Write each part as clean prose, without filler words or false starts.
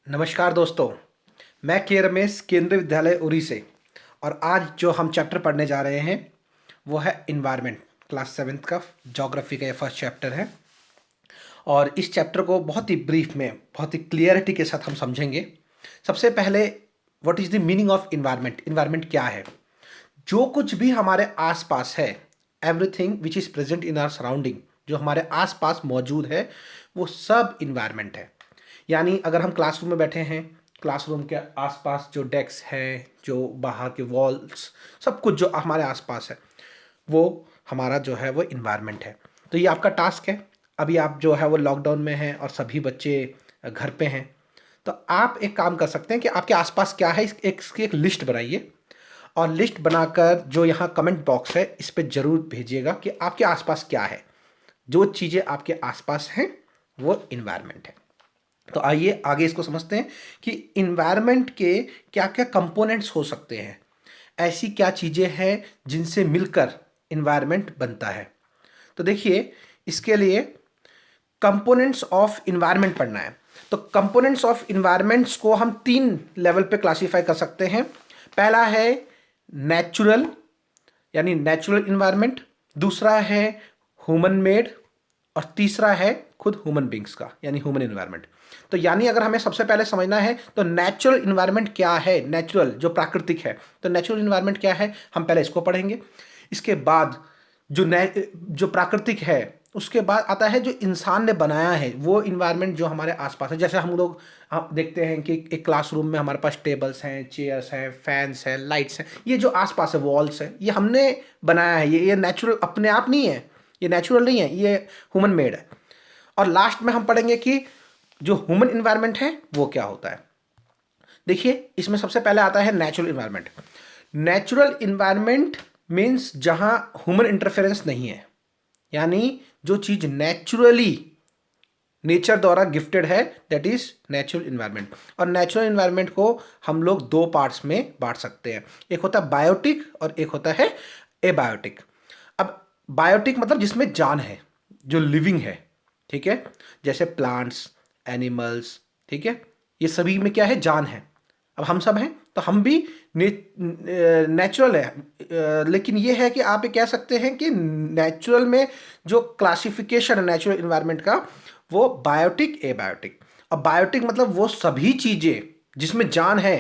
नमस्कार दोस्तों। मैं के रमेश, केंद्रीय विद्यालय उरी से। और आज जो हम चैप्टर पढ़ने जा रहे हैं वो है इन्वायरमेंट। क्लास 7th का ज्योग्राफी का ये फर्स्ट चैप्टर है। और इस चैप्टर को बहुत ही ब्रीफ में, बहुत ही क्लियरिटी के साथ हम समझेंगे। सबसे पहले, what is the meaning of environment? Environment क्या है? जो कुछ भी हमारे आसपास है, everything which is present in our surrounding, जो हमारे आसपास मौजूद है वो सब इन्वायरमेंट है। यानी अगर हम क्लासरूम में बैठे हैं, क्लासरूम के आसपास जो डेस्क है, जो बाहर के वॉल्स, सब कुछ जो हमारे आसपास है वो हमारा जो है वो इन्वायरमेंट है। तो ये आपका टास्क है। अभी आप जो है वो लॉकडाउन में हैं और सभी बच्चे घर पे हैं। तो आप एक काम कर सकते हैं कि आपके आसपास क्या है, इसकी एक लिस्ट बनाइए। और लिस्ट बनाकर जो यहाँ कमेंट बॉक्स है इस पर ज़रूर भेजिएगा कि आपके आसपास क्या है। जो चीज़ें आपके आसपास हैं वो इन्वायरमेंट है। तो आइए आगे इसको समझते हैं कि इन्वायरमेंट के क्या क्या कंपोनेंट्स हो सकते हैं। ऐसी क्या चीज़ें हैं जिनसे मिलकर इन्वायरमेंट बनता है। तो देखिए, इसके लिए कंपोनेंट्स ऑफ इन्वायरमेंट पढ़ना है। तो कंपोनेंट्स ऑफ इन्वायरमेंट्स को हम 3 लेवल पे क्लासीफाई कर सकते हैं। पहला है नेचुरल, यानी नेचुरल इन्वायरमेंट। दूसरा है ह्यूमन मेड। और तीसरा है खुद ह्यूमन बींग्स का, यानी ह्यूमन इन्वायरमेंट। तो यानी अगर हमें सबसे पहले समझना है तो नेचुरल इन्वायरमेंट क्या है, नेचुरल जो प्राकृतिक है, तो नेचुरल इन्वायरमेंट क्या है हम पहले इसको पढ़ेंगे। इसके बाद जो प्राकृतिक है उसके बाद आता है जो इंसान ने बनाया है वो इन्वायरमेंट जो हमारे आसपास है। जैसे हम लोग देखते हैं कि एक क्लासरूम में हमारे पास टेबल्स हैं, चेयर्स हैं, फैंस हैं, लाइट्स हैं। ये जो आसपास है, वॉल्स है, ये हमने बनाया है। ये नेचुरल अपने आप नहीं है, ये नेचुरल नहीं है, ये ह्यूमन मेड है। और लास्ट में हम पढ़ेंगे कि जो ह्यूमन इन्वायरमेंट है वो क्या होता है। देखिए, इसमें सबसे पहले आता है natural environment. Natural environment means जहां ह्यूमन इंटरफेरेंस नहीं है, यानी जो चीज नेचुरली नेचर द्वारा गिफ्टेड है, दैट इज नेचुरल इन्वायरमेंट। और नेचुरल इन्वायरमेंट को हम लोग 2 पार्ट्स में बांट सकते हैं। एक होता है बायोटिक और एक होता है एबायोटिक। अब बायोटिक मतलब जिसमें जान है, जो लिविंग है, ठीक है, जैसे प्लांट्स, एनिमल्स, ठीक है, ये सभी में क्या है, जान है। अब हम सब हैं तो हम भी नेचुरल है। लेकिन ये है कि आप ये कह सकते हैं कि नेचुरल में जो क्लासिफिकेशन है नेचुरल इन्वायरमेंट का वो बायोटिक, एबायोटिक। अब बायोटिक मतलब वो सभी चीज़ें जिसमें जान है,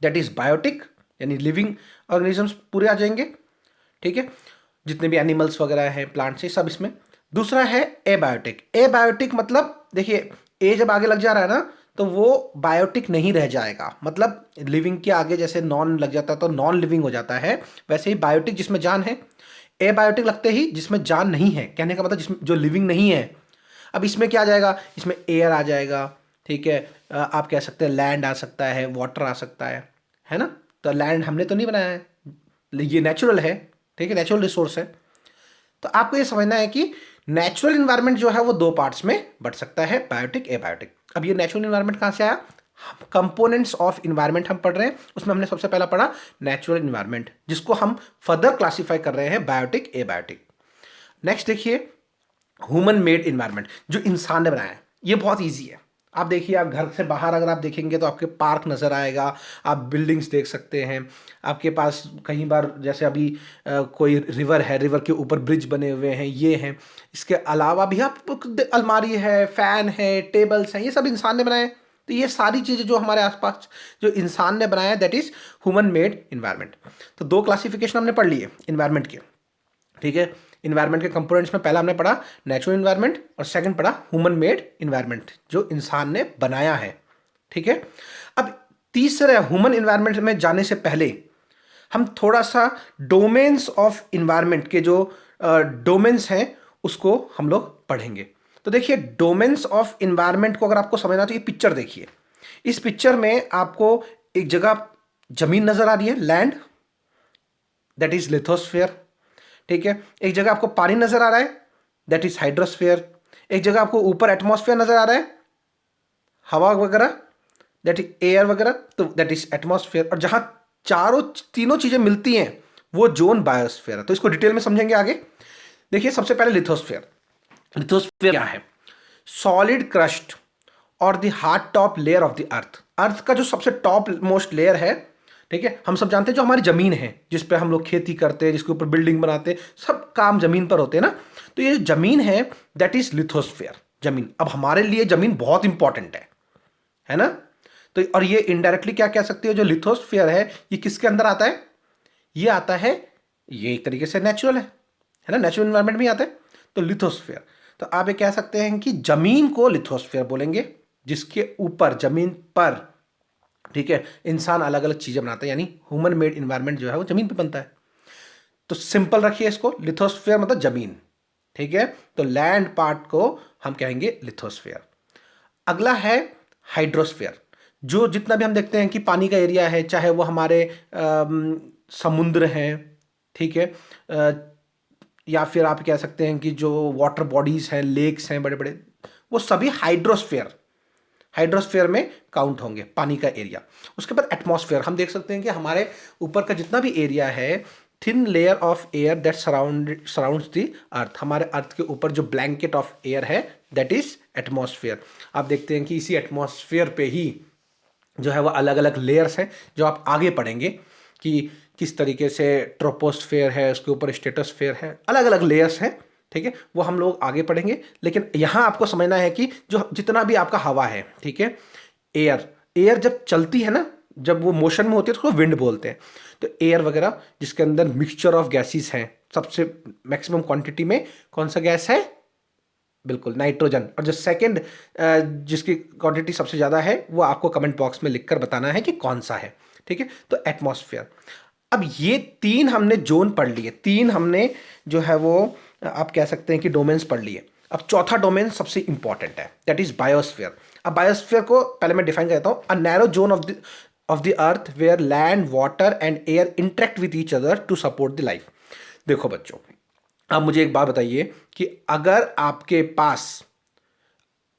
दैट इज बायोटिक, यानी लिविंग ऑर्गेनिजम्स पूरे आ जाएंगे, ठीक है, जितने भी एनिमल्स वगैरह हैं, प्लांट्स हैं, सब इसमें। दूसरा है एबायोटिक। एबायोटिक मतलब देखिए, ए जब आगे लग जा रहा है ना तो वो बायोटिक नहीं रह जाएगा। मतलब लिविंग के आगे जैसे नॉन लग जाता है तो नॉन लिविंग हो जाता है, वैसे ही बायोटिक जिसमें जान है। एबायोटिक लगते ही जिसमें जान नहीं है, कहने का मतलब जिसमें जो लिविंग नहीं है। अब इसमें क्या आ जाएगा, इसमें एयर आ जाएगा, ठीक है, आप कह सकते हैं लैंड आ सकता है, वाटर आ सकता है ना। तो लैंड हमने तो नहीं बनाया है, ये नेचुरल है, ठीक है, नेचुरल रिसोर्स है। तो आपको ये समझना है कि नेचुरल इन्वायरमेंट जो है वो 2 पार्ट्स में बढ़ सकता है, बायोटिक, एबायोटिक। अब ये नेचुरल इन्वायरमेंट कहाँ से आया? कंपोनेंट्स ऑफ इन्वायरमेंट हम पढ़ रहे हैं, उसमें हमने सबसे पहला पढ़ा नेचुरल इन्वायरमेंट, जिसको हम फर्दर क्लासीफाई कर रहे हैं बायोटिक, एबायोटिक। नेक्स्ट देखिए, ह्यूमन मेड इन्वायरमेंट, जो इंसान ने बनाया है। ये बहुत ईजी है। आप देखिए, आप घर से बाहर अगर आप देखेंगे तो आपके पार्क नज़र आएगा, आप बिल्डिंग्स देख सकते हैं। आपके पास कई बार जैसे अभी कोई रिवर है, रिवर के ऊपर ब्रिज बने हुए हैं, ये हैं। इसके अलावा भी आप अलमारी है, फ़ैन है, टेबल्स हैं, ये सब इंसान ने बनाए हैं। तो ये सारी चीज़ें जो हमारे आसपास जो इंसान ने बनाया है, that is human made environment. तो 2 क्लासिफिकेशन हमने पढ़ लिए इन्वायरमेंट के, ठीक है। इन्वायरमेंट के कंपोनेंट्स में पहला हमने पढ़ा नेचुरल इन्वायरमेंट और सेकंड पढ़ा ह्यूमन मेड इन्वायरमेंट, जो इंसान ने बनाया है, ठीक है। अब तीसरे ह्यूमन इन्वायरमेंट में जाने से पहले हम थोड़ा सा डोमेन्स ऑफ इन्वायरमेंट के जो डोमेन्स हैं उसको हम लोग पढ़ेंगे। तो देखिए, डोमेन्स ऑफ इन्वायरमेंट को अगर आपको समझना तो ये पिक्चर देखिए। इस पिक्चर में आपको एक जगह जमीन नजर आ रही है, लैंड, दैट इज लिथोस्फेयर, ठीक है। एक जगह आपको पानी नजर आ रहा है, दैट इज हाइड्रोस्फेयर। एक जगह आपको ऊपर एटमॉस्फेयर नजर आ रहा है, हवा वगैरह, दैट इज एयर वगैरह, तो दैट इज एटमॉस्फेयर। और जहां तीनों चीजें मिलती हैं वो जोन बायोस्फेयर है। तो इसको डिटेल में समझेंगे आगे। देखिए, सबसे पहले लिथोस्फेयर। लिथोस्फेयर क्या है? सॉलिड क्रस्ट और the hard top layer of the earth. Earth का जो सबसे टॉप मोस्ट लेयर है, ठीक है, हम सब जानते हैं जो हमारी ज़मीन है जिस पे हम लोग खेती करते हैं, जिसके ऊपर बिल्डिंग बनाते हैं, सब काम ज़मीन पर होते हैं ना। तो ये ज़मीन है दैट इज लिथोस्फेयर, ज़मीन। अब हमारे लिए ज़मीन बहुत इंपॉर्टेंट है ना। तो और ये इनडायरेक्टली क्या कह सकते हो, जो लिथोस्फेयर है ये किसके अंदर आता है, ये आता है, ये एक तरीके से नेचुरल है ना, नेचुरल इन्वायरमेंट में आता है। तो लिथोस्फेयर, तो आप ये कह सकते हैं कि जमीन को लिथोस्फेयर बोलेंगे, जिसके ऊपर जमीन पर, ठीक है, इंसान अलग अलग चीजें बनाते हैं, यानी ह्यूमन मेड इन्वायरमेंट जो है वो जमीन पे बनता है। तो सिंपल रखिए इसको, लिथोस्फेयर मतलब जमीन, ठीक है। तो लैंड पार्ट को हम कहेंगे लिथोस्फेयर। अगला है हाइड्रोस्फेयर, जो जितना भी हम देखते हैं कि पानी का एरिया है, चाहे वो हमारे समुद्र हैं, ठीक है, या फिर आप कह सकते हैं कि जो वाटर बॉडीज हैं, लेक्स हैं बड़े बड़े, वो सभी हाइड्रोस्फेयर में काउंट होंगे, पानी का एरिया। उसके बाद एटमॉस्फेयर, हम देख सकते हैं कि हमारे ऊपर का जितना भी एरिया है, thin layer of air that surrounds the earth, हमारे अर्थ के ऊपर जो ब्लैंकेट ऑफ एयर है दैट इज एटमॉस्फेयर। आप देखते हैं कि इसी एटमॉस्फेयर पे ही जो है वो अलग अलग लेयर्स हैं, जो आप आगे पढ़ेंगे कि किस तरीके से ट्रोपोस्फेयर है, उसके ऊपर स्ट्रेटोस्फेयर है, अलग अलग लेयर्स हैं, ठीक है, वो हम लोग आगे पढ़ेंगे। लेकिन यहाँ आपको समझना है कि जो जितना भी आपका हवा है, ठीक है, एयर जब चलती है ना, जब वो मोशन में होती है तो उसको विंड बोलते हैं। तो एयर वगैरह जिसके अंदर मिक्सचर ऑफ गैसेस हैं, सबसे मैक्सिमम क्वांटिटी में कौन सा गैस है, बिल्कुल नाइट्रोजन। और जो सेकंड जिसकी क्वांटिटी सबसे ज़्यादा है वो आपको कमेंट बॉक्स में लिखकर बताना है कि कौन सा है, ठीक है। तो एटमॉस्फेयर, अब ये तीन हमने जोन पढ़ लिए, तीन हमने जो है वो आप कह सकते हैं कि डोमेन्स पढ़ लिए। अब चौथा डोमेन सबसे इंपॉर्टेंट है, दैट इज बायोस्फीयर। अब बायोस्फीयर को पहले मैं डिफाइन करता हूँ, a narrow zone of the earth where land, water and air interact with each other to support the life. देखो बच्चों, अब मुझे एक बात बताइए कि अगर आपके पास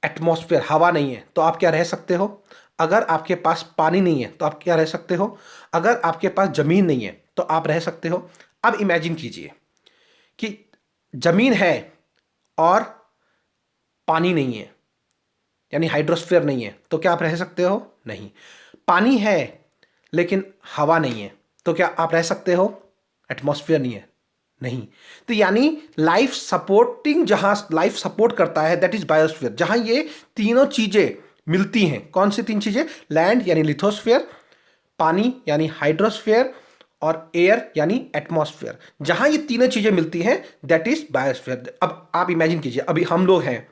एटमॉस्फेयर, हवा नहीं है तो आप क्या रह सकते हो, अगर आपके पास पानी नहीं है तो आप क्या रह सकते हो, अगर आपके पास जमीन नहीं है तो आप रह सकते हो। अब इमेजिन कीजिए कि जमीन है और पानी नहीं है, यानी हाइड्रोस्फीयर नहीं है, तो क्या आप रह सकते हो, नहीं। पानी है लेकिन हवा नहीं है, तो क्या आप रह सकते हो, एटमॉस्फेयर नहीं है, नहीं। तो यानी लाइफ सपोर्टिंग, जहां लाइफ सपोर्ट करता है दैट इज बायोस्फीयर, जहां ये तीनों चीजें मिलती हैं। कौन सी तीन चीजें, लैंड यानी लिथोस्फीयर, पानी यानी हाइड्रोस्फीयर, और एयर यानी एटमॉस्फेयर, जहां ये तीनों चीजें मिलती हैं दैट इज बायोस्फीयर। अब आप इमेजिन कीजिए, अभी हम लोग हैं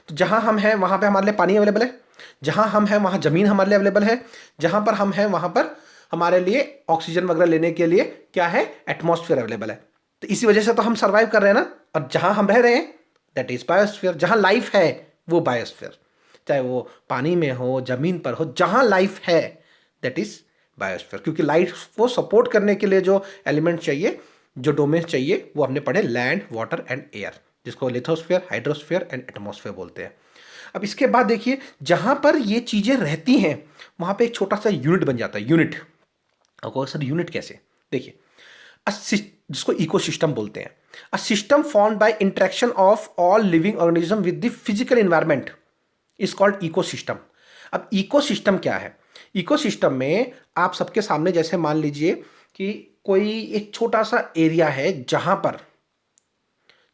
तो जहां हम हैं वहां पे हमारे लिए पानी अवेलेबल है, जहां हम हैं वहां जमीन हमारे लिए अवेलेबल है, जहां पर हम हैं वहां पर हमारे लिए ऑक्सीजन वगैरह लेने के लिए क्या है, एटमॉस्फेयर अवेलेबल है। तो इसी वजह से तो हम सर्वाइव कर रहे हैं ना। और जहां हम रह रहे हैं दैट इज बायोस्फीयर, जहां लाइफ है वो बायोस्फीयर, चाहे वो पानी में हो, जमीन पर हो, जहां लाइफ है दैट इज बायोस्फीयर। क्योंकि लाइफ को सपोर्ट करने के लिए जो एलिमेंट चाहिए, जो डोमेन चाहिए, वो हमने पढ़े लैंड, वाटर एंड एयर, जिसको लिथोस्फीयर, हाइड्रोस्फीयर एंड एटमॉस्फेयर बोलते हैं। अब इसके बाद देखिए, जहां पर ये चीजें रहती हैं वहां पे एक छोटा सा यूनिट बन जाता है, यूनिट। और सर यूनिट कैसे, देखिए, जिसको इकोसिस्टम बोलते हैं, a system formed by interaction of all living organism with the physical environment is called ecosystem. अब इकोसिस्टम क्या है, इकोसिस्टम में आप सबके सामने जैसे मान लीजिए कि कोई एक छोटा सा एरिया है जहां पर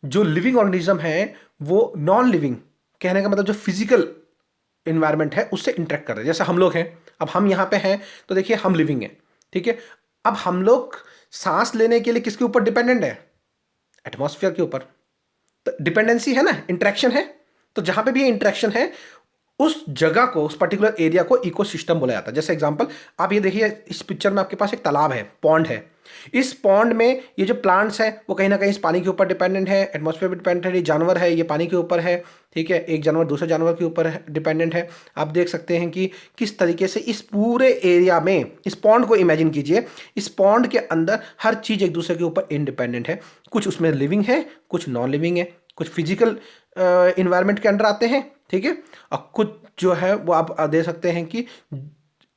जो लिविंग ऑर्गेनिज्म है वो नॉन लिविंग, कहने का मतलब जो फिजिकल इन्वायरमेंट है उससे इंटरेक्ट कर रहे हैं। जैसे हम लोग हैं, अब हम यहाँ पे हैं तो देखिए हम लिविंग हैं, ठीक है। अब हम लोग सांस लेने के लिए किसके ऊपर डिपेंडेंट है, एटमॉस्फेयर के ऊपर। तो डिपेंडेंसी है ना, इंटरेक्शन है। तो जहां पे भी ये इंटरेक्शन है उस जगह को, उस पर्टिकुलर एरिया को इकोसिस्टम बोला जाता है। जैसे एग्जांपल आप ये देखिए, इस पिक्चर में आपके पास एक तालाब है, पॉन्ड है। इस पॉन्ड में ये जो प्लांट्स हैं वो कहीं ना कहीं इस पानी के ऊपर डिपेंडेंट है, एटमॉस्फेयर पे डिपेंडेंट है। ये जानवर है, ये पानी के ऊपर है, ठीक है, एक जानवर दूसरे जानवर के ऊपर डिपेंडेंट है। आप देख सकते हैं कि किस तरीके से इस पूरे एरिया में, इस पॉन्ड को इमेजिन कीजिए, इस पॉन्ड के अंदर हर चीज़ एक दूसरे के ऊपर इंडिपेंडेंट है। कुछ उसमें लिविंग है, कुछ नॉन लिविंग है, कुछ फिजिकल इन्वायरमेंट के अंडर आते हैं, ठीक है, और कुछ जो है वो आप दे सकते हैं कि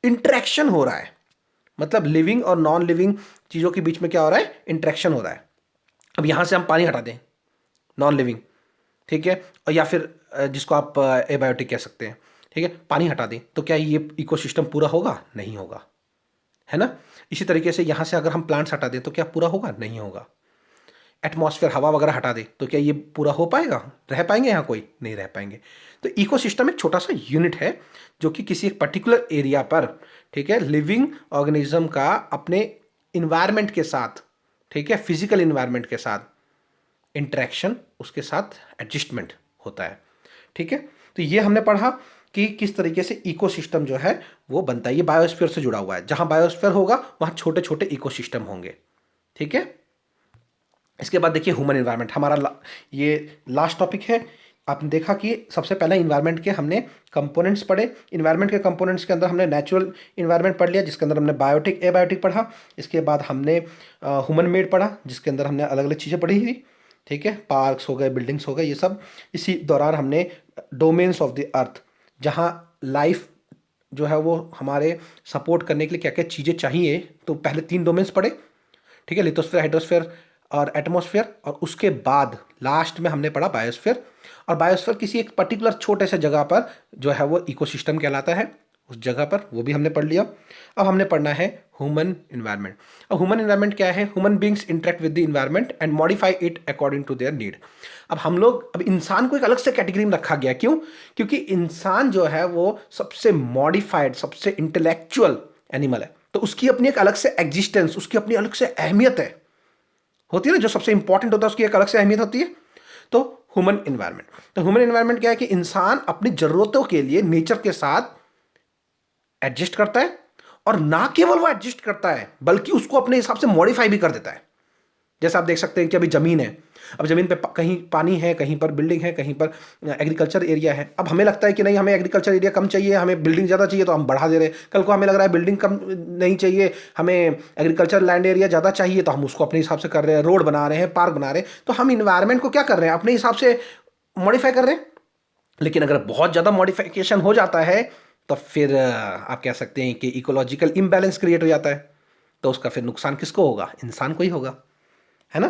इंटरेक्शन हो रहा है, मतलब लिविंग और नॉन लिविंग चीज़ों के बीच में क्या हो रहा है, इंटरेक्शन हो रहा है। अब यहाँ से हम पानी हटा दें, नॉन लिविंग, ठीक है, और या फिर जिसको आप एबायोटिक कह सकते हैं, ठीक ठीक है, पानी हटा दें तो क्या ये इकोसिस्टम पूरा होगा? नहीं होगा, है ना। इसी तरीके से यहाँ से अगर हम प्लांट्स हटा दें तो क्या पूरा होगा? नहीं होगा। एटमॉस्फेयर, हवा वगैरह हटा दे तो क्या ये पूरा हो पाएगा? रह पाएंगे यहाँ कोई? नहीं रह पाएंगे। तो इकोसिस्टम एक छोटा सा यूनिट है जो कि किसी एक पर्टिकुलर एरिया पर, ठीक है, लिविंग ऑर्गेनिज्म का अपने इन्वायरमेंट के साथ, ठीक है, फिजिकल इन्वायरमेंट के साथ इंटरेक्शन, उसके साथ एडजस्टमेंट होता है, ठीक है। तो ये हमने पढ़ा कि किस तरीके से इकोसिस्टम जो है वो बनता है। ये बायोस्फीयर से जुड़ा हुआ है, जहाँ बायोस्फीयर होगा वहाँ छोटे छोटे इकोसिस्टम होंगे, ठीक है। इसके बाद देखिए ह्यूमन इन्वायरमेंट हमारा ये लास्ट टॉपिक है। आपने देखा कि सबसे पहले इन्वायरमेंट के हमने कंपोनेंट्स पढ़े। इन्वायरमेंट के कंपोनेंट्स के अंदर हमने नेचुरल इन्वायरमेंट पढ़ लिया, जिसके अंदर हमने बायोटिक, एबायोटिक पढ़ा। इसके बाद हमने ह्यूमन मेड पढ़ा, जिसके अंदर हमने अलग अलग चीज़ें पढ़ी हुई, ठीक है, पार्क्स हो गए, बिल्डिंग्स हो गए, ये सब। इसी दौरान हमने डोमेन्स ऑफ द अर्थ, जहाँ लाइफ जो है वो हमारे सपोर्ट करने के लिए क्या क्या चीज़ें चाहिए, तो पहले 3 डोमेन्स पढ़े, ठीक है, लिथोस्फीयर, हाइड्रोस्फीयर और एटमॉस्फेयर। और उसके बाद लास्ट में हमने पढ़ा बायोस्फीयर। और बायोस्फीयर किसी एक पर्टिकुलर छोटे से जगह पर जो है वो इकोसिस्टम कहलाता है, उस जगह पर, वो भी हमने पढ़ लिया। अब हमने पढ़ना है ह्यूमन इन्वायरमेंट। अब ह्यूमन इन्वायरमेंट क्या है? Human beings interact with the environment and modify it according to their need. अब हम लोग, अब इंसान को एक अलग से कैटेगरी में रखा गया, क्यों? क्योंकि इंसान जो है वो सबसे मॉडिफाइड, सबसे इंटेलेक्चुअल एनिमल है, तो उसकी अपनी एक अलग से एग्जिस्टेंस, उसकी अपनी अलग से अहमियत है, होती है ना। जो सबसे इंपॉर्टेंट होता है उसकी एक अलग से अहमियत होती है। तो ह्यूमन इन्वायरमेंट, तो ह्यूमन इन्वायरमेंट क्या है कि इंसान अपनी जरूरतों के लिए नेचर के साथ एडजस्ट करता है, और ना केवल वो एडजस्ट करता है बल्कि उसको अपने हिसाब से मॉडिफाई भी कर देता है। जैसे आप देख सकते हैं कि अभी ज़मीन है, अब ज़मीन पे कहीं पानी है, कहीं पर बिल्डिंग है, कहीं पर एग्रीकल्चर एरिया है। अब हमें लगता है कि नहीं, हमें एग्रीकल्चर एरिया कम चाहिए, हमें बिल्डिंग ज़्यादा चाहिए, तो हम बढ़ा दे रहे हैं। कल को हमें लग रहा है बिल्डिंग कम नहीं चाहिए, हमें एग्रीकल्चर लैंड एरिया ज़्यादा चाहिए, तो हम उसको अपने हिसाब से कर रहे हैं, रोड बना रहे हैं, पार्क बना रहे हैं। तो हम इन्वायरमेंट को क्या कर रहे हैं? अपने हिसाब से मॉडिफाई कर रहे हैं। लेकिन अगर बहुत ज़्यादा मॉडिफिकेशन हो जाता है तो फिर आप कह सकते हैं कि इकोलॉजिकल इम्बैलेंस क्रिएट हो जाता है, तो उसका फिर नुकसान किसको होगा? इंसान को ही होगा, है ना।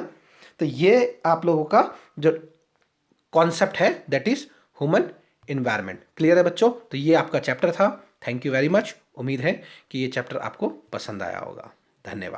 तो ये आप लोगों का जो कॉन्सेप्ट है that is human environment. Clear है बच्चों? तो ये आपका चैप्टर था। Thank you very much. उम्मीद है कि ये चैप्टर आपको पसंद आया होगा। धन्यवाद।